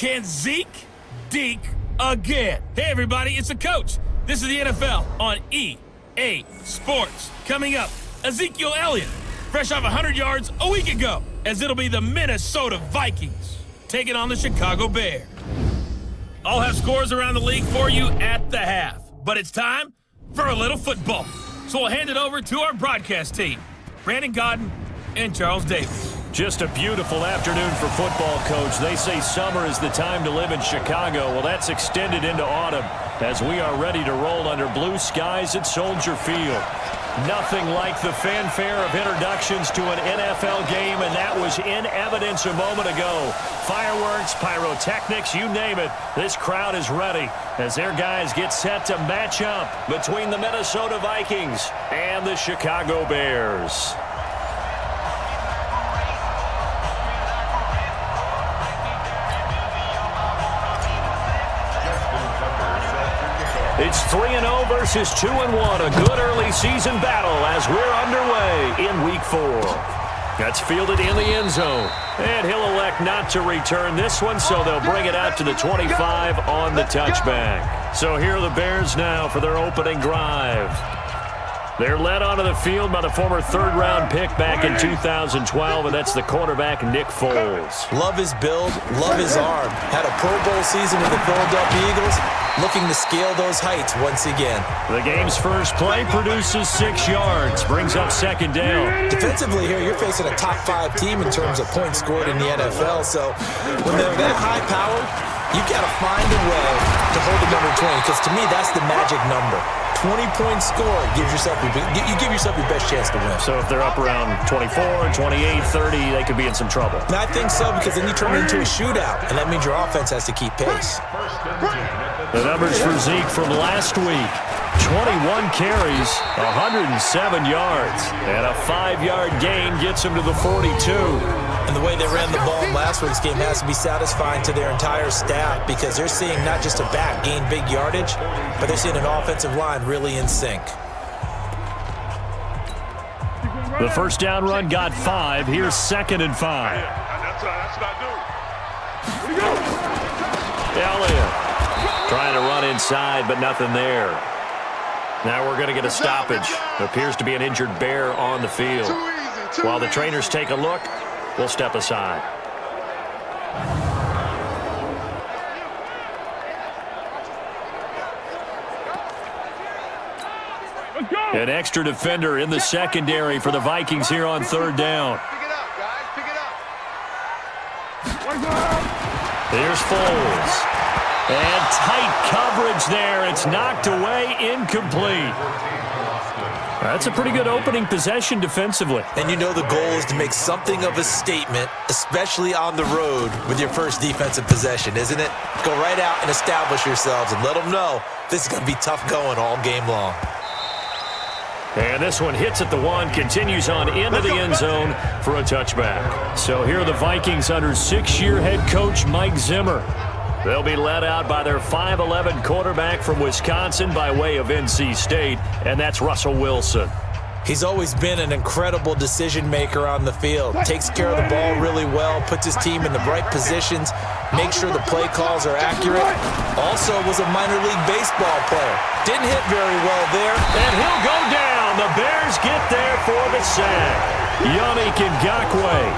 Can Zeke deke again? Hey, everybody, it's the coach. This is the NFL on EA Sports. Coming up, Ezekiel Elliott, fresh off 100 yards a week ago, as it'll be the Minnesota Vikings taking on the Chicago Bears. I'll have scores around the league for you at the half, but it's time for a little football. So we'll hand it over to our broadcast team, Brandon Godden and Charles Davis. Just a beautiful afternoon for football, Coach. They say summer is the time to live in Chicago. Well, that's extended into autumn as we are ready to roll under blue skies at Soldier Field. Nothing like the fanfare of introductions to an NFL game, and that was in evidence a moment ago. Fireworks, pyrotechnics, you name it. This crowd is ready as their guys get set to match up between the Minnesota Vikings and the Chicago Bears. It's 3-0 versus 2-1, a good early season battle as we're underway in Week 4. That's fielded in the end zone, and he'll elect not to return this one, so they'll bring it out to the 25 on the touchback. So here are the Bears now for their opening drive. They're led onto the field by the former third-round pick back in 2012, and that's the quarterback Nick Foles. Love his build, love his arm. Had a Pro Bowl season with the Philadelphia Eagles, looking to scale those heights once again. The game's first play produces 6 yards, brings up second down. Defensively here, you're facing a top 5 team in terms of points scored in the NFL, so when they're that high-powered, you've got to find a way to hold the number 20, because to me, that's the magic number. 20-point score gives yourself you give yourself your best chance to win. So if they're up around 24, 28, 30, they could be in some trouble. And I think so, because then you turn it into a shootout, and that means your offense has to keep pace. The numbers for Zeke from last week: 21 carries, 107 yards, and a 5-yard gain gets him to the 42. And the way they ran the ball in last week's game has to be satisfying to their entire staff, because they're seeing not just a back gain big yardage, but they're seeing an offensive line really in sync. The first down run got 5. Here's 2nd and 5. That's not good. Elliott trying to run inside, but nothing there. Now we're going to get a stoppage. Appears to be an injured Bear on the field. While the trainers take a look, we'll step aside. An extra defender in the secondary for the Vikings here on third down. Pick it up, guys. Pick it up. Here's Foles. And tight coverage there. It's knocked away, incomplete. That's a pretty good opening possession defensively. And you know the goal is to make something of a statement, especially on the road with your first defensive possession, isn't it? Go right out and establish yourselves and let them know this is going to be tough going all game long. And this one hits at the 1, continues on into the end zone for a touchback. So here are the Vikings under 6-year head coach Mike Zimmer. They'll be led out by their 5'11" quarterback from Wisconsin by way of NC State, and that's Russell Wilson. He's always been an incredible decision maker on the field. Takes care of the ball really well, puts his team in the right positions, makes sure the play calls are accurate. Also was a minor league baseball player. Didn't hit very well there. And he'll go down. The Bears get there for the sack. Yannick Ngakoue.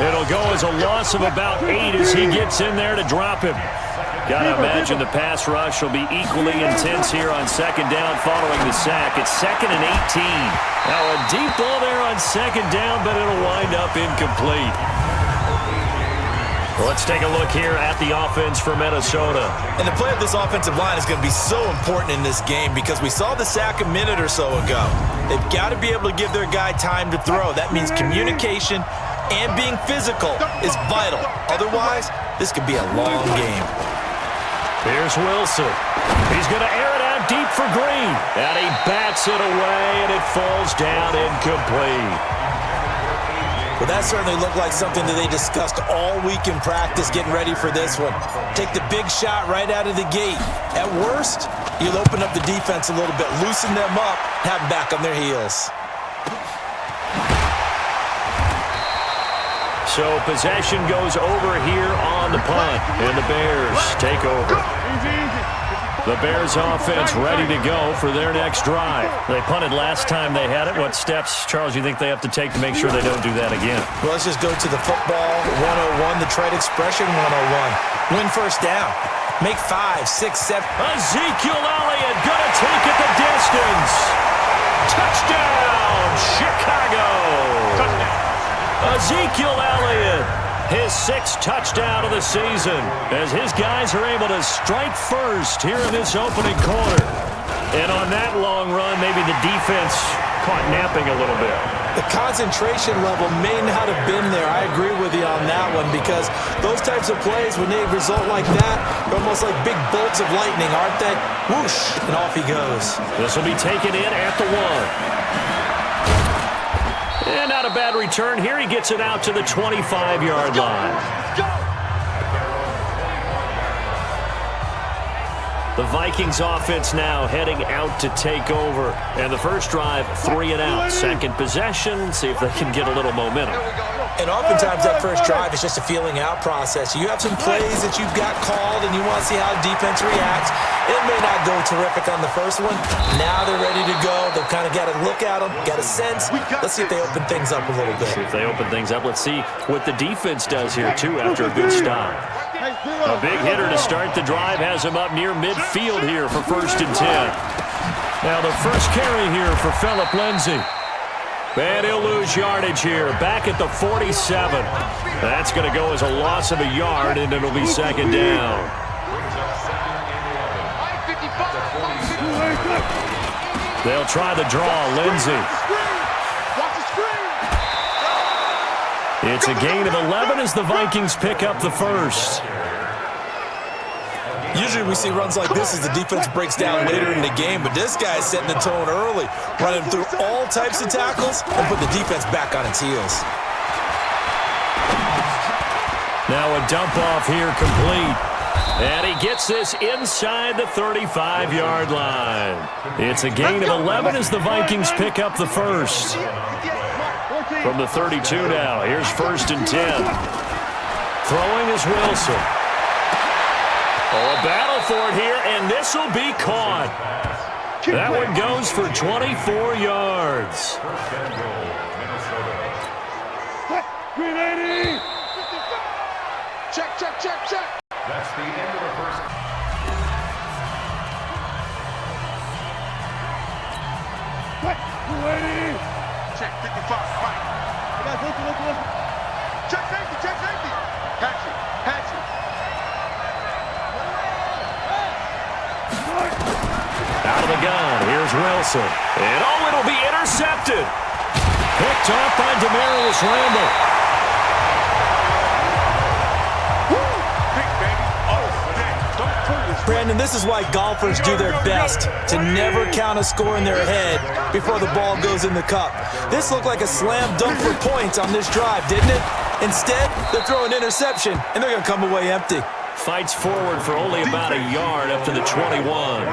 It'll go as a loss of about 8 as he gets in there to drop him. Gotta imagine the pass rush will be equally intense here on second down following the sack. It's 2nd and 18. Now a deep ball there on second down, but it'll wind up incomplete. Let's take a look here at the offense for Minnesota. And the play of this offensive line is going to be so important in this game, because we saw the sack a minute or so ago. They've got to be able to give their guy time to throw. That means communication and being physical is vital. Otherwise, this could be a long game. Here's Wilson. He's going to air it out deep for Green. And he bats it away, and it falls down incomplete. Well, that certainly looked like something that they discussed all week in practice getting ready for this one. Take the big shot right out of the gate. At worst, you'll open up the defense a little bit, loosen them up, have them back on their heels. So possession goes over here on the punt, and the Bears take over. The Bears offense ready to go for their next drive. They punted last time they had it. What steps, Charles, you think they have to take to make sure they don't do that again? Well, let's just go to the football 101, the trade expression 101. Win first down. Make 5, 6, 7. Ezekiel Elliott gonna take it the distance. Touchdown, Chicago. Ezekiel Elliott, his 6th touchdown of the season, as his guys are able to strike first here in this opening quarter. And on that long run, maybe the defense caught napping a little bit. The concentration level may not have been there. I agree with you on that one, because those types of plays, when they result like that, they're almost like big bolts of lightning, aren't they? Whoosh, and off he goes. This will be taken in at the 1. And not a bad return here. He gets it out to the 25-yard line. The Vikings offense now heading out to take over. And the first drive, 3 and out. Second possession, see if they can get a little momentum. And oftentimes that first drive is just a feeling out process. You have some plays that you've got called and you want to see how the defense reacts. It may not go terrific on the first one. Now they're ready to go. They've kind of got to look at them, got a sense. Let's see if they open things up a little bit. See if they open things up. Let's see what the defense does here, too, after a good stop. A big hitter to start the drive has him up near midfield here for 1st and 10. Now the first carry here for Phillip Lindsay. And he'll lose yardage here, back at the 47. That's going to go as a loss of a yard, and it'll be 2nd down. They'll try the draw, Lindsay. It's a gain of 11 as the Vikings pick up the first. Usually we see runs like this as the defense breaks down later in the game, but this guy's setting the tone early, running through all types of tackles and put the defense back on its heels. Now a dump off here complete. And he gets this inside the 35-yard line. It's a gain of 11 as the Vikings pick up the first. From the 32 now, here's 1st and 10. Throwing is Wilson. Oh, a battle for it here, and this will be caught. That one goes for 24 yards. Check, check, check, check. That's the end of the first. Check 55. Mike. Check safety, check safety. Patch it, patch it. Out of the gun, here's Wilson. And oh, it'll be intercepted. Picked off by Demarius Randall. Brandon, this is why golfers do their best to never count a score in their head before the ball goes in the cup. This looked like a slam dunk for points on this drive, didn't it? Instead, they're throwing interception, and they're going to come away empty. Fights forward for only about a yard up to the 21.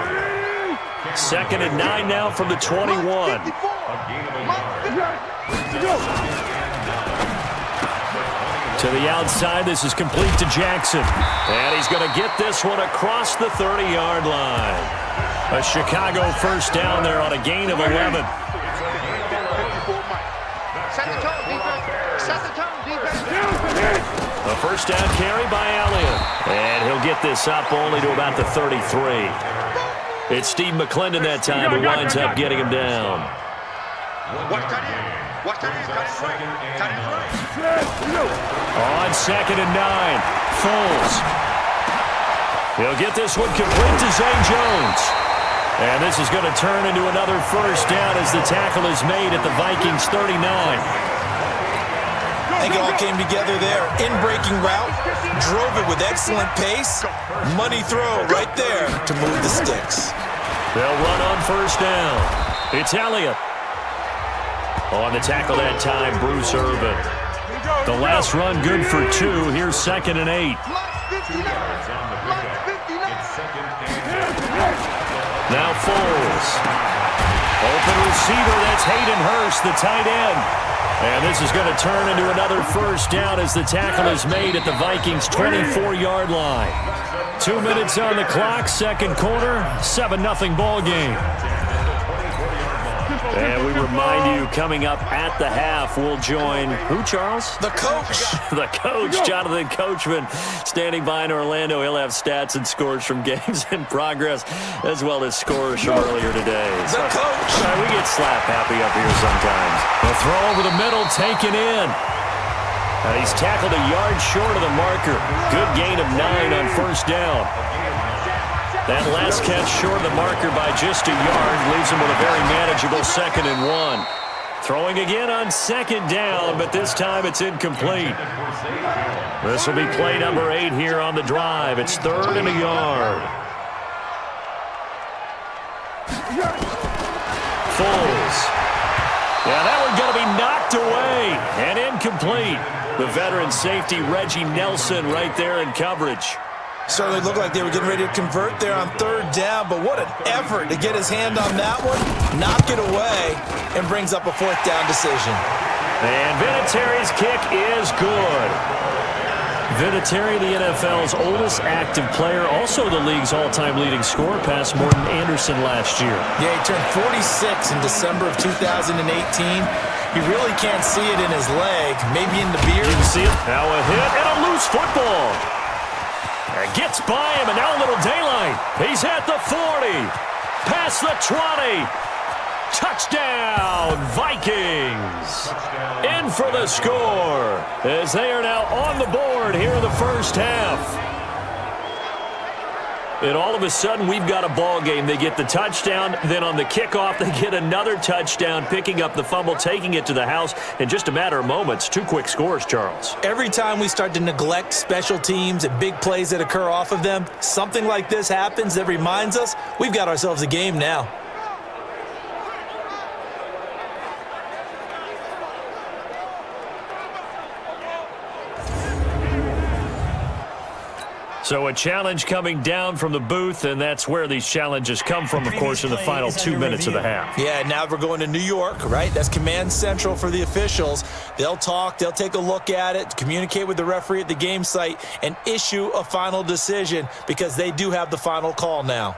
2nd and 9 now from the 21. To the outside, this is complete to Jackson. And he's going to get this one across the 30-yard line. A Chicago first down there on a gain of 11. Set the tone, defense. Set the tone, defense. A first down carry by Elliott. And he'll get this up only to about the 33. It's Steve McClendon that time who winds up getting him down. Watch that in. Watch that in. Cut it right. On 2nd and 9, Foles. He'll get this one complete to Zay Jones. And this is going to turn into another first down as the tackle is made at the Vikings 39. I think it all came together there. In-breaking route, drove it with excellent pace. Money throw right there to move the sticks. They'll run on first down. It's Elliott. On the tackle that time, Bruce Irvin. The last run good for 2. Here's 2nd and 8. Now Foles. Open receiver, that's Hayden Hurst, the tight end. And this is going to turn into another first down as the tackle is made at the Vikings' 24-yard line. 2 minutes on the clock, second quarter, 7-0 ball game. And we remind you, coming up at the half, we'll join who, Charles? The coach. The coach, Jonathan Coachman, standing by in Orlando. He'll have stats and scores from games in progress, as well as scores from earlier today. The coach. We get slap happy up here sometimes. The throw over the middle, taken in. He's tackled a yard short of the marker. Good gain of 9 on first down. That last catch short of the marker by just a yard leaves him with a very manageable 2nd and 1. Throwing again on 2nd down, but this time it's incomplete. This will be play number 8 here on the drive. It's 3rd and a yard. Foles. Yeah, that one going to be knocked away and incomplete. The veteran safety Reggie Nelson right there in coverage. Certainly looked like they were getting ready to convert there on 3rd down, but what an effort to get his hand on that one, knock it away, and brings up a 4th down decision. And Vinatieri's kick is good. Vinatieri, the NFL's oldest active player, also the league's all-time leading scorer, past Morton Anderson last year. Yeah, he turned 46 in December of 2018. You really can't see it in his leg, maybe in the beard. You can see it. Now a hit and a loose football. Gets by him, and now a little daylight. He's at the 40. Past the 20. Touchdown, Vikings. In for the score, as they are now on the board here in the first half. And all of a sudden, we've got a ball game. They get the touchdown. Then on the kickoff, they get another touchdown, picking up the fumble, taking it to the house in just a matter of moments. 2 quick scores, Charles. Every time we start to neglect special teams and big plays that occur off of them, something like this happens that reminds us we've got ourselves a game now. So a challenge coming down from the booth, and that's where these challenges come from, of course, in the final 2 minutes of the half. Yeah, now we're going to New York, right? That's command central for the officials. They'll talk, they'll take a look at it, communicate with the referee at the game site, and issue a final decision because they do have the final call now.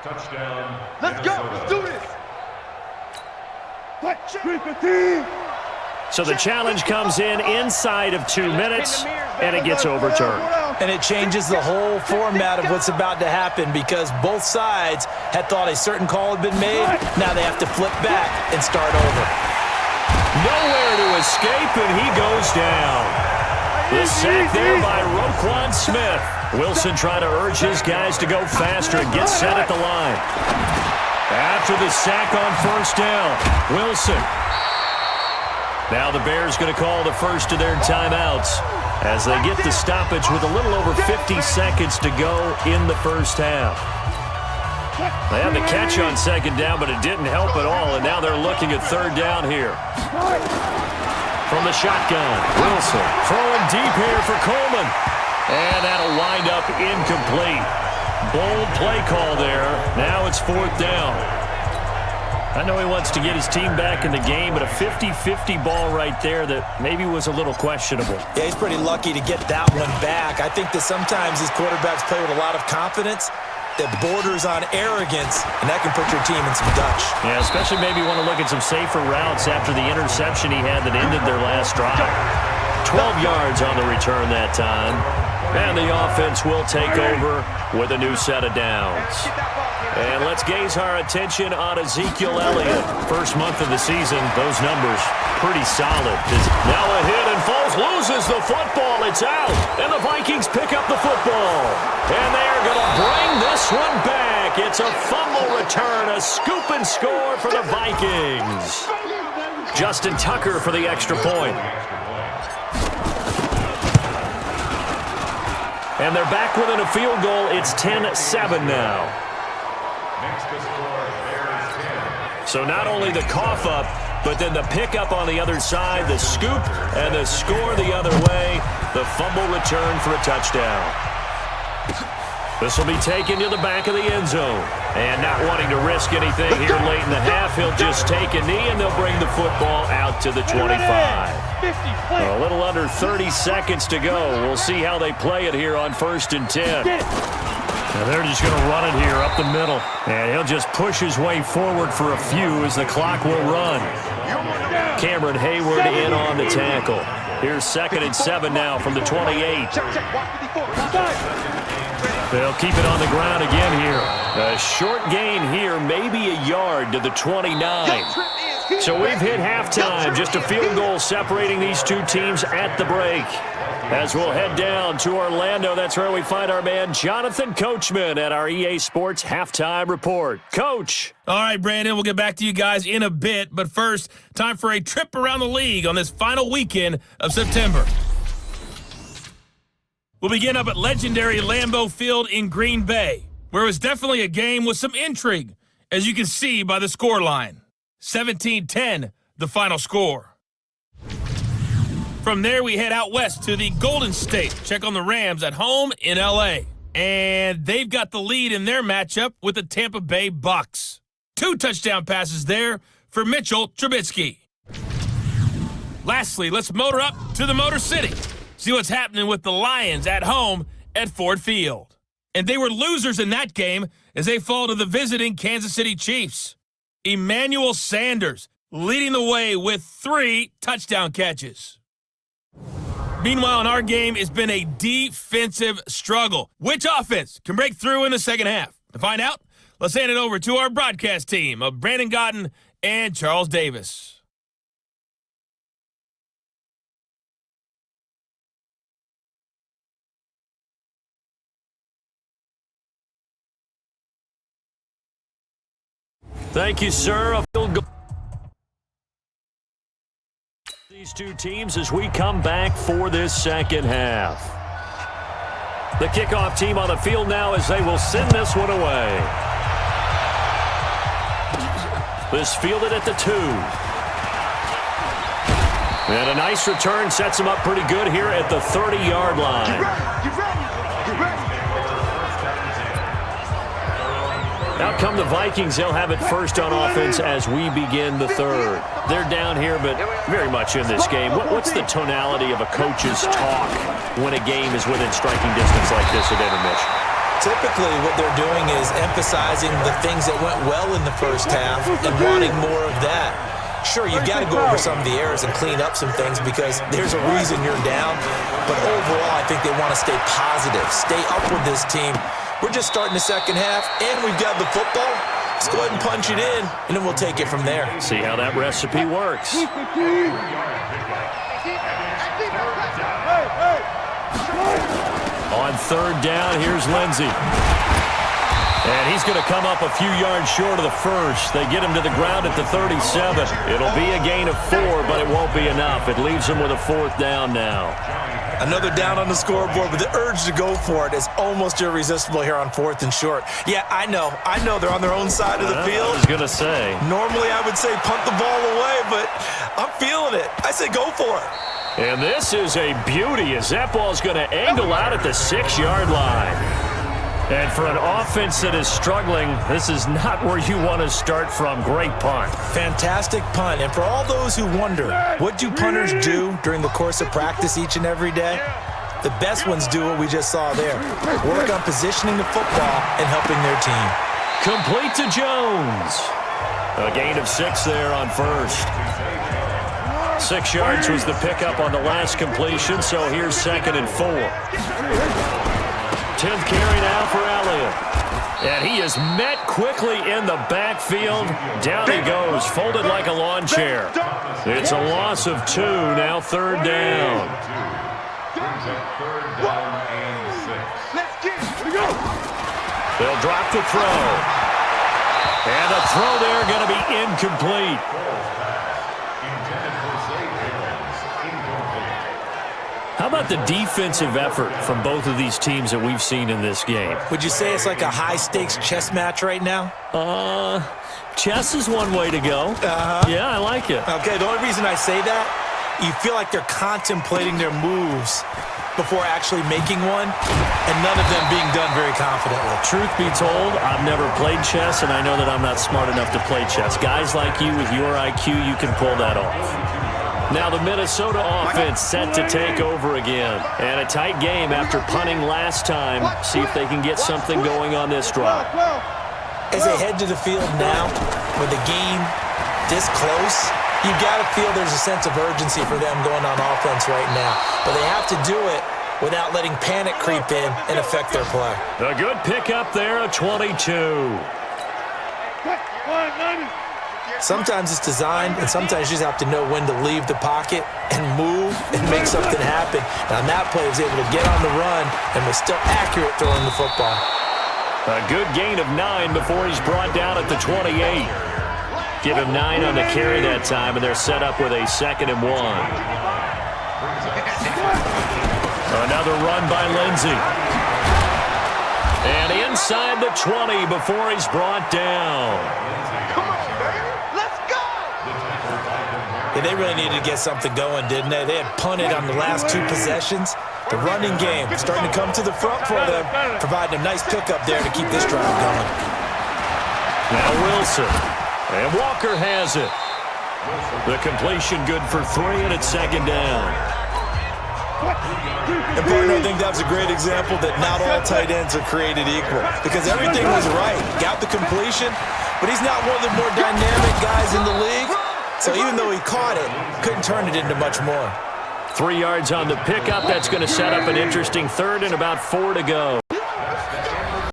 Touchdown. Let's go. Let's do this. So the challenge comes in inside of 2 minutes, and it gets overturned. And it changes the whole format of what's about to happen because both sides had thought a certain call had been made. Now they have to flip back and start over. Nowhere to escape, and he goes down. The sack there by Roquan Smith. Wilson trying to urge his guys to go faster and get set at the line. After the sack on first down, Wilson. Now the Bears going to call the first of their timeouts as they get the stoppage with a little over 50 seconds to go in the first half. They had the catch on 2nd down, but it didn't help at all, and now they're looking at 3rd down here. From the shotgun, Wilson throwing deep here for Coleman. And that'll wind up incomplete. Bold play call there. Now it's 4th down. I know he wants to get his team back in the game, but a 50-50 ball right there that maybe was a little questionable. Yeah, he's pretty lucky to get that one back. I think that sometimes these quarterbacks play with a lot of confidence that borders on arrogance, and that can put your team in some Dutch. Yeah, especially maybe want to look at some safer routes after the interception he had that ended their last drive. 12 yards on the return that time. And the offense will take over with a new set of downs. And let's gaze our attention on Ezekiel Elliott. First month of the season, those numbers pretty solid. Now a hit, and Foles loses the football. It's out, and the Vikings pick up the football. And they are going to bring this one back. It's a fumble return, a scoop and score for the Vikings. Justin Tucker for the extra point. And they're back within a field goal. It's 10-7 now. So not only the cough up, But then the pickup on the other side, the scoop, and the score the other way. The fumble return for a touchdown. This will be taken to the back of the end zone. And not wanting to risk anything here late in the half, he'll just take a knee, and they'll bring the football out to the 25. A little under 30 seconds to go. We'll see how they play it here on 1st and 10. And they're just going to run it here up the middle. And he'll just push his way forward for a few as the clock will run. Cameron Hayward in on the tackle. Here's 2nd and 7 now from the 28. They'll keep it on the ground again here. A short gain here, maybe a yard to the 29. So we've hit halftime. Just a field goal separating these two teams at the break. As we'll head down to Orlando, that's where we find our man Jonathan Coachman at our EA Sports Halftime Report. Coach. All right, Brandon, we'll get back to you guys in a bit. But first, time for a trip around the league on this final weekend of September. We'll begin up at legendary Lambeau Field in Green Bay, where it was definitely a game with some intrigue, as you can see by the scoreline. 17-10, the final score. From there, we head out west to the Golden State. Check on the Rams at home in L.A. And they've got the lead in their matchup with the Tampa Bay Bucks. 2 touchdown passes there for Mitchell Trubisky. Lastly, let's motor up to the Motor City. See what's happening with the Lions at home at Ford Field. And they were losers in that game as they fall to the visiting Kansas City Chiefs. Emmanuel Sanders leading the way with 3 touchdown catches. Meanwhile, in our game, it's been a defensive struggle. Which offense can break through in the second half? To find out, let's hand it over to our broadcast team of Brandon Gotten and Charles Davis. Thank you, sir. A field goal. These two teams as we come back for this second half. The kickoff team on the field now as they will send this one away. This fielded at the 2. And a nice return sets them up pretty good here at the 30-yard line. Out come the Vikings. They'll have it first on offense as we begin the third. They're down here, but very much in this game. What's the tonality of a coach's talk when a game is within striking distance like this at intermission? Typically, what they're doing is emphasizing the things that went well in the first half and wanting more of that. Sure, you've got to go over some of the errors and clean up some things because there's a reason you're down. But overall, I think they want to stay positive, stay up with this team. We're just starting the second half, and we've got the football. Let's go ahead and punch it in, and then we'll take it from there. See how that recipe works. On 3rd down, here's Lindsey. And he's going to come up a few yards short of the first. They get him to the ground at the 37. It'll be a gain of 4, but it won't be enough. It leaves him with a 4th down now. Another down on the scoreboard, but the urge to go for it is almost irresistible here on 4th and short. Yeah, I know they're on their own side of the field. I was going to say. Normally I would say punt the ball away, but I'm feeling it. I say go for it. And this is a beauty as that ball's going to angle out at the 6-yard line. And for an offense that is struggling, this is not where you want to start from. Great punt. Fantastic punt. And for all those who wonder, what do punters do during the course of practice each and every day? The best ones do what we just saw there. Work on positioning the football and helping their team. Complete to Jones. A gain of 6 there on first. 6 yards was the pickup on the last completion, so here's 2nd and 4. 10th carry now for Elliott. And he is met quickly in the backfield. Down he goes, folded like a lawn chair. It's a loss of 2, now 3rd down. They'll drop the throw. And the throw there going to be incomplete. How about the defensive effort from both of these teams that we've seen in this game? Would you say it's like a high-stakes chess match right now? Chess is one way to go. Yeah, I like it. Okay, the only reason I say that, you feel like they're contemplating their moves before actually making one, and none of them being done very confidently. Truth be told, I've never played chess, and I know that I'm not smart enough to play chess. Guys like you with your IQ, you can pull that off. Now the Minnesota offense set to take over again. And a tight game after punting last time. See if they can get something going on this drive. As they head to the field now, with the game this close, you got to feel there's a sense of urgency for them going on offense right now. But they have to do it without letting panic creep in and affect their play. A good pickup there, a 22. Sometimes it's designed, and sometimes you just have to know when to leave the pocket and move and make something happen. Now, that play was able to get on the run and was still accurate throwing the football. A good gain of 9 before he's brought down at the 28. Give him 9 on the carry that time, and they're set up with a 2nd and 1. Another run by Lindsey. And inside the 20 before he's brought down. Yeah, they really needed to get something going, didn't they? They had punted on the last 2 possessions. The running game starting to come to the front for them, providing a nice pickup there to keep this drive going. Now Wilson. And Walker has it. The completion good for 3, and it's 2nd down. And partner, I think that was a great example that not all tight ends are created equal, because everything was right. Got the completion, but he's not one of the more dynamic guys in the league. So even though he caught it, couldn't turn it into much more. 3 yards on the pickup. That's going to set up an interesting 3rd and about 4 to go.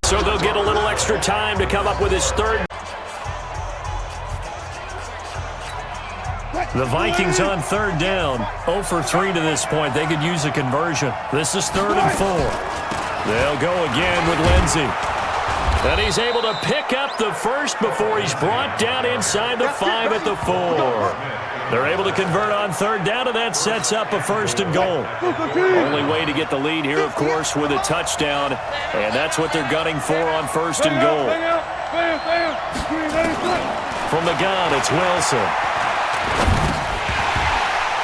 So they'll get a little extra time to come up with his 3rd. The Vikings on 3rd down. 0 for 3 to this point. They could use a conversion. This is 3rd and 4. They'll go again with Lindsey. And he's able to pick up the 1st before he's brought down inside the 5 at the 4. They're able to convert on 3rd down, and that sets up a 1st and goal. Only way to get the lead here, of course, with a touchdown, and that's what they're gunning for on 1st and goal. From the gun, it's Wilson.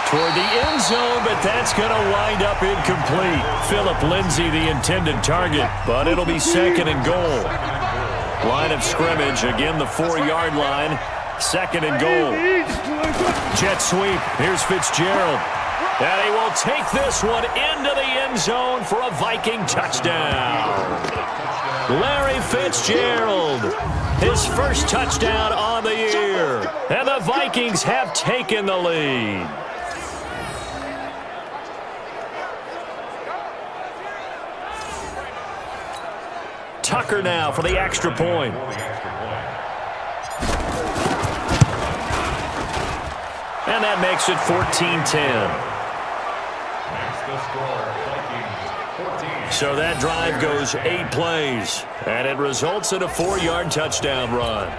Toward the end zone, but that's going to wind up incomplete. Philip Lindsay, the intended target, but it'll be 2nd and goal. Line of scrimmage, again the 4-yard line. 2nd and goal. Jet sweep. Here's Fitzgerald. And he will take this one into the end zone for a Viking touchdown. Larry Fitzgerald, his first touchdown on the year. And the Vikings have taken the lead. Tucker now for the extra point. And that makes it 14-10. So that drive goes 8 plays, and it results in a 4-yard touchdown run.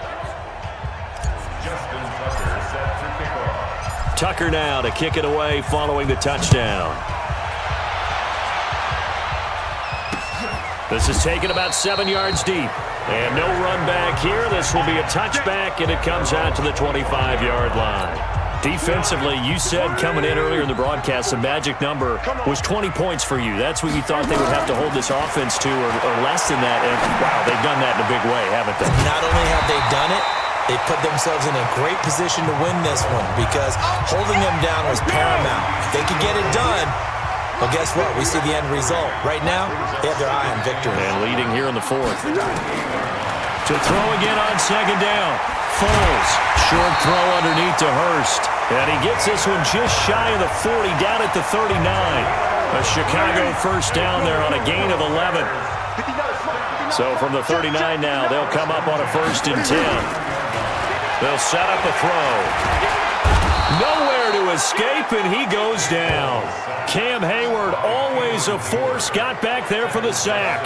Tucker now to kick it away following the touchdown. This is taken about 7 yards deep. And no run back here. This will be a touchback, and it comes out to the 25-yard line. Defensively, you said coming in earlier in the broadcast, the magic number was 20 points for you. That's what you thought they would have to hold this offense to, or less than that. And, wow, they've done that in a big way, haven't they? Not only have they done it, they put themselves in a great position to win this one, because holding them down was paramount. If they could get it done, well, guess what? We see the end result. Right now, they have their eye on victory. And leading here in the 4th. To throw again on 2nd down. Foles. Short throw underneath to Hurst. And he gets this one just shy of the 40, down at the 39. A Chicago first down there on a gain of 11. So from the 39 now, they'll come up on a 1st and 10. They'll set up a throw. Nowhere to escape, and he goes down. Cam Hayward, always a force, got back there for the sack.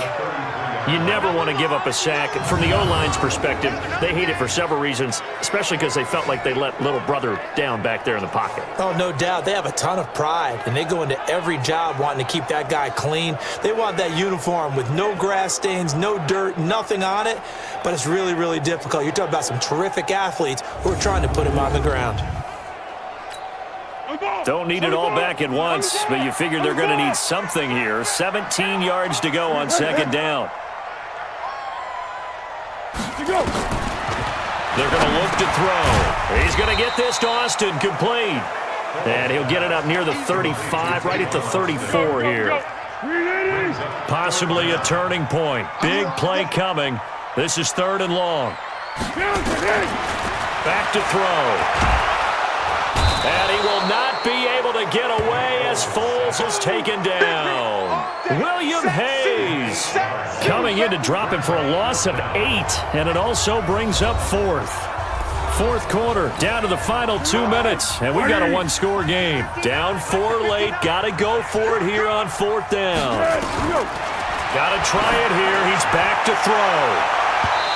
You never want to give up a sack. From the O-line's perspective, they hate it for several reasons, especially because they felt like they let little brother down back there in the pocket. Oh, no doubt. They have a ton of pride, and they go into every job wanting to keep that guy clean. They want that uniform with no grass stains, no dirt, nothing on it, but it's really, really difficult. You're talking about some terrific athletes who are trying to put him on the ground. Don't need it all back at once, but you figure they're going to need something here. 17 yards to go on second down. They're going to look to throw. He's going to get this to Austin, complete. And he'll get it up near the 35, right at the 34 here. Possibly a turning point. Big play coming. This is 3rd and long. Back to throw. And he will not be able to get away as Foles is taken down. William Hayes coming in to drop him for a loss of 8, and it also brings up 4th. 4th quarter, down to the final 2 minutes, and we've got a 1-score game. Down 4 late, got to go for it here on 4th down. Got to try it here. He's back to throw.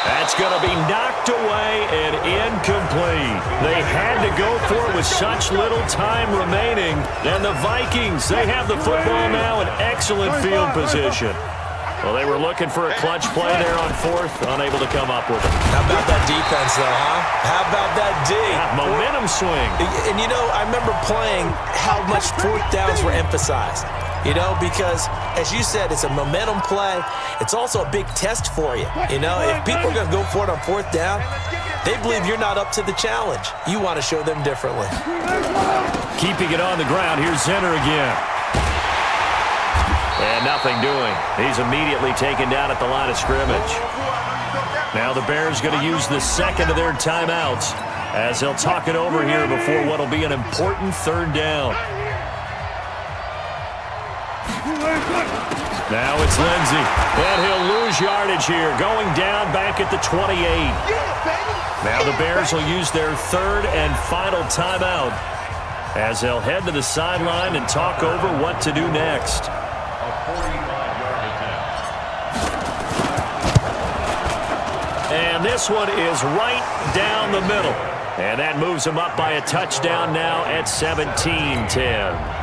That's going to be knocked away and incomplete. They had to go for it with such little time remaining. And the Vikings, they have the football now in excellent field position. Well, they were looking for a clutch play there on 4th, unable to come up with it. How about that defense, though, huh? How about that D? Yeah, momentum swing. And, you know, I remember playing how much 4th downs were emphasized. You know, because, as you said, it's a momentum play. It's also a big test for you. You know, if people are going to go for it on 4th down, they believe you're not up to the challenge. You want to show them differently. Keeping it on the ground. Here's Zenner again. And nothing doing. He's immediately taken down at the line of scrimmage. Now the Bears going to use the second of their timeouts as they'll talk it over here before what will be an important 3rd down. Now it's Lindsey, and he'll lose yardage here, going down back at the 28. Now the Bears will use their 3rd and final timeout as they'll head to the sideline and talk over what to do next. And this one is right down the middle, and that moves them up by a touchdown now at 17-10.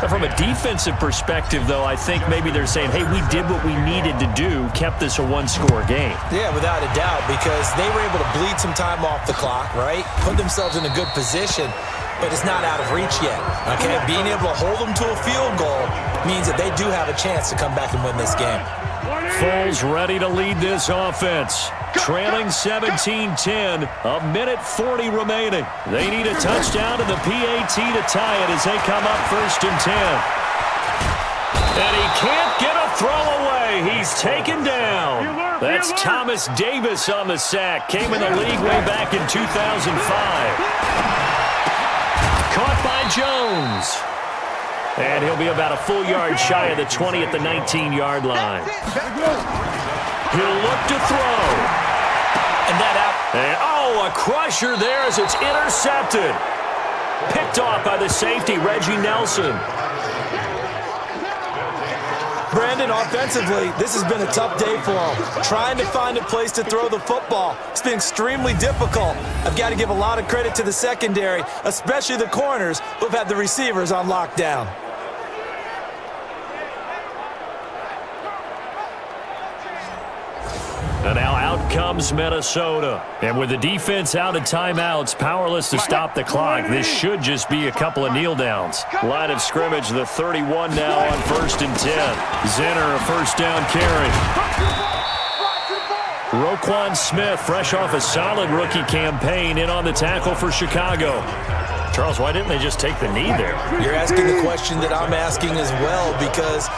From a defensive perspective, though, I think maybe they're saying, hey, we did what we needed to do, kept this a 1-score game. Yeah, without a doubt, because they were able to bleed some time off the clock, right? Put themselves in a good position, but it's not out of reach yet, okay? Being able to hold them to a field goal means that they do have a chance to come back and win this game. Foles ready to lead this offense. Trailing 17-10, a minute 40 remaining. They need a touchdown and the PAT to tie it as they come up 1st and 10. And he can't get a throw away. He's taken down. That's Thomas Davis on the sack. Came in the league way back in 2005. Caught by Jones. And he'll be about a full yard shy of the 20 at the 19-yard line. He'll look to throw. And that out. And, a crusher there as it's intercepted. Picked off by the safety, Reggie Nelson. Brandon, offensively, this has been a tough day for them. Trying to find a place to throw the football. It's been extremely difficult. I've got to give a lot of credit to the secondary, especially the corners who've had the receivers on lockdown. And now out comes Minnesota. And with the defense out of timeouts, powerless to stop the clock, this should just be a couple of kneel downs. Line of scrimmage, the 31 now on 1st and 10. Zenner, a 1st down carry. Roquan Smith, fresh off a solid rookie campaign, in on the tackle for Chicago. Charles, why didn't they just take the knee there? You're asking the question that I'm asking as well, because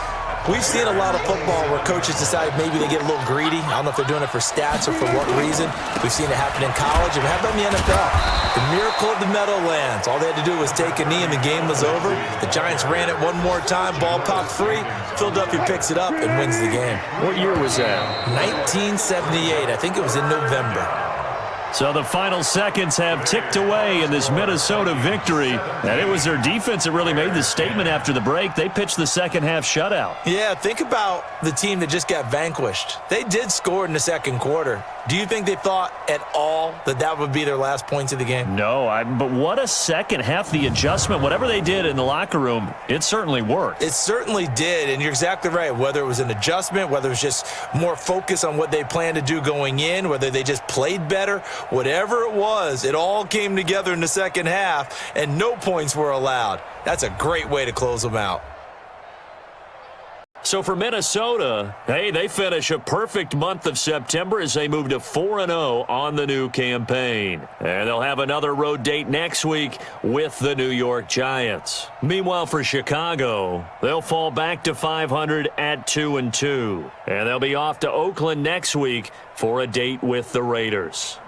we've seen a lot of football where coaches decide maybe they get a little greedy. I don't know if they're doing it for stats or for what reason. We've seen it happen in college. And how about in the NFL? The miracle of the Meadowlands. All they had to do was take a knee and the game was over. The Giants ran it one more time. Ball popped free. Philadelphia picks it up and wins the game. What year was that? 1978. I think it was in November. So the final seconds have ticked away in this Minnesota victory. And it was their defense that really made the statement after the break. They pitched the second half shutout. Yeah, think about the team that just got vanquished. They did score in the second quarter. Do you think they thought at all that that would be their last points of the game? No, but what a second half. The adjustment, whatever they did in the locker room, it certainly worked. It certainly did, and you're exactly right. Whether it was an adjustment, whether it was just more focus on what they planned to do going in, whether they just played better, whatever it was, it all came together in the second half, and no points were allowed. That's a great way to close them out. So for Minnesota, hey, they finish a perfect month of September as they move to 4-0 on the new campaign. And they'll have another road date next week with the New York Giants. Meanwhile, for Chicago, they'll fall back to 500 at 2-2. And they'll be off to Oakland next week for a date with the Raiders.